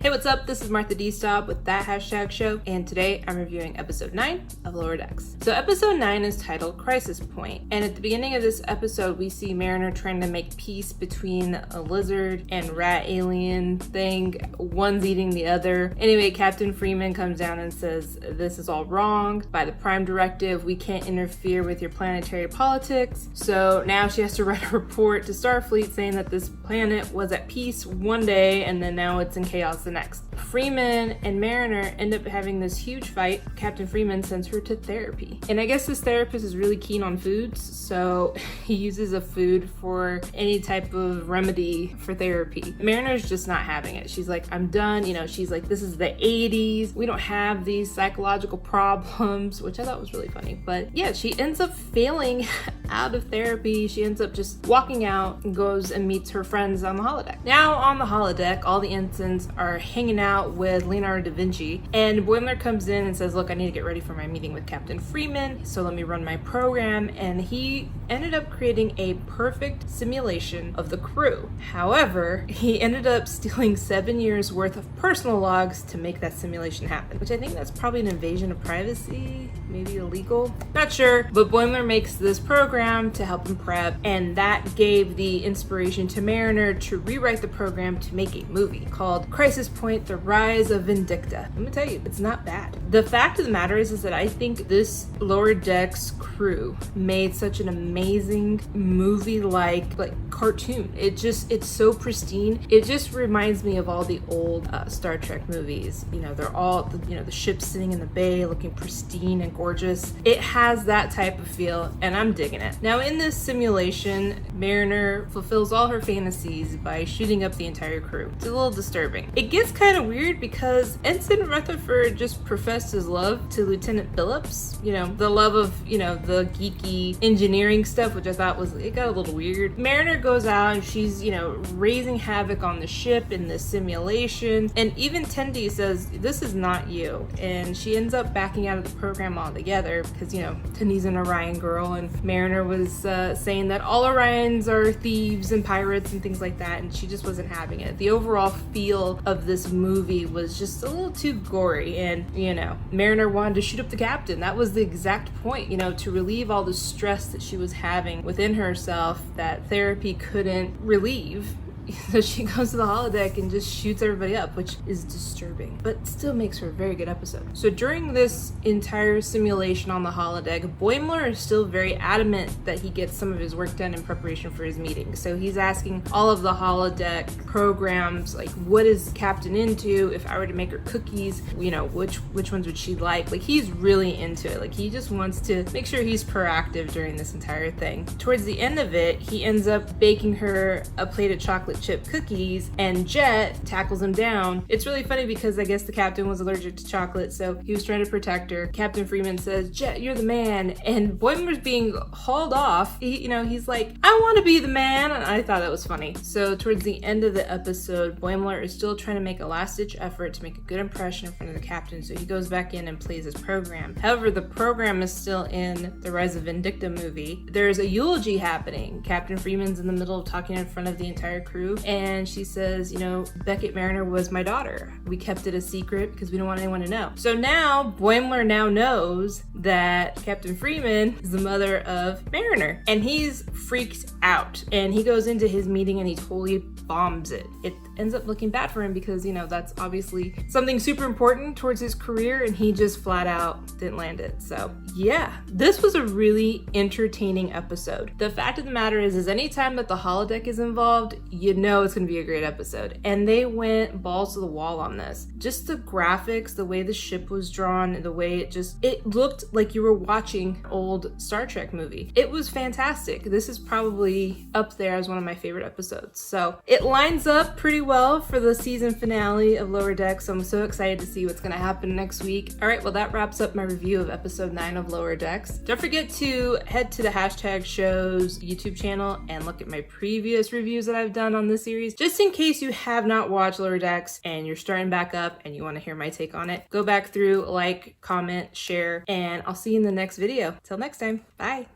Hey, what's up? This is Martha D. Staub with That Hashtag Show, and today I'm reviewing episode 9 of Lower Decks. So episode 9 is titled Crisis Point, and at the beginning of this episode, we see Mariner trying to make peace between a lizard and rat alien thing. One's eating the other. Anyway, Captain Freeman comes down and says, this is all wrong. By the Prime Directive, we can't interfere with your planetary politics. So now she has to write a report to Starfleet saying that this planet was at peace one day, and then now it's in chaos the next. Freeman and Mariner end up having this huge fight. Captain Freeman sends her to therapy. And I guess this therapist is really keen on foods, so he uses a food for any type of remedy for therapy. Mariner's just not having it. She's like, I'm done. She's like, this is the 80s. We don't have these psychological problems, which I thought was really funny. But yeah, she ends up failing out of therapy. She ends up just walking out and goes and meets her friends on the holodeck. Now on the holodeck, all the ensigns are hanging out with Leonardo da Vinci, and Boimler comes in and says, look, I need to get ready for my meeting with Captain Freeman, so let me run my program. And he ended up creating a perfect simulation of the crew. However, he ended up stealing 7 years worth of personal logs to make that simulation happen, which I think that's probably an invasion of privacy, maybe illegal, not sure. But Boimler makes this program to help him prep, and that gave the inspiration to Mariner to rewrite the program to make a movie called Crisis Point: The Rise of Vindicta. Let me tell you, it's not bad. The fact of the matter is that I think this Lower Decks crew made such an amazing movie-like cartoon. It's so pristine. It just reminds me of all the old Star Trek movies. They're all the ships sitting in the bay looking pristine and gorgeous. It has that type of feel, and I'm digging it. Now in this simulation, Mariner fulfills all her fantasies by shooting up the entire crew. It's a little disturbing. It gets kind of weird because Ensign Rutherford just professed his love to Lieutenant Phillips. The love of, the geeky engineering stuff, which I thought it got a little weird. Mariner goes out and she's, raising havoc on the ship in this simulation. And even Tendi says, this is not you. And she ends up backing out of the program altogether because, Tendi's an Orion girl, and Mariner was saying that all Orions are thieves and pirates and things like that. And she just wasn't having it. The overall feel of this movie was just a little too gory, and Mariner wanted to shoot up the captain. That was the exact point, to relieve all the stress that she was having within herself that therapy couldn't relieve. So she goes to the holodeck and just shoots everybody up, which is disturbing, but still makes for a very good episode. So during this entire simulation on the holodeck, Boimler is still very adamant that he gets some of his work done in preparation for his meeting. So he's asking all of the holodeck programs, like, what is Captain into? If I were to make her cookies, which ones would she like? He's really into it. He just wants to make sure he's proactive during this entire thing. Towards the end of it, he ends up baking her a plate of chocolate chip cookies, and Jet tackles him down. It's really funny because I guess the captain was allergic to chocolate, so he was trying to protect her. Captain Freeman says, Jet, you're the man, and Boimler's being hauled off. He's like, I want to be the man, and I thought that was funny. So towards the end of the episode, Boimler is still trying to make a last-ditch effort to make a good impression in front of the captain, so he goes back in and plays his program. However, the program is still in the Rise of Vindicta movie. There's a eulogy happening. Captain Freeman's in the middle of talking in front of the entire crew, and she says, Beckett Mariner was my daughter. We kept it a secret because we don't want anyone to know. So now Boimler now knows that Captain Freeman is the mother of Mariner, and he's freaked out, and he goes into his meeting and he totally bombs it. It ends up looking bad for him because that's obviously something super important towards his career, and he just flat out didn't land it. So yeah, this was a really entertaining episode. The fact of the matter is anytime that the holodeck is involved, it's gonna be a great episode, and they went balls to the wall on this. Just the graphics, the way the ship was drawn, the way it looked like you were watching an old Star Trek movie. It was fantastic. This is probably up there as one of my favorite episodes. So it lines up pretty well for the season finale of Lower Decks. So I'm so excited to see what's going to happen next week. All right, well, that wraps up my review of episode 9 of Lower Decks. Don't forget to head to the Hashtag Show's YouTube channel and look at my previous reviews that I've done on this series, just in case you have not watched Lower Decks and you're starting back up and you want to hear my take on it. Go back through, like, comment, share, and I'll see you in the next video. Till next time, bye.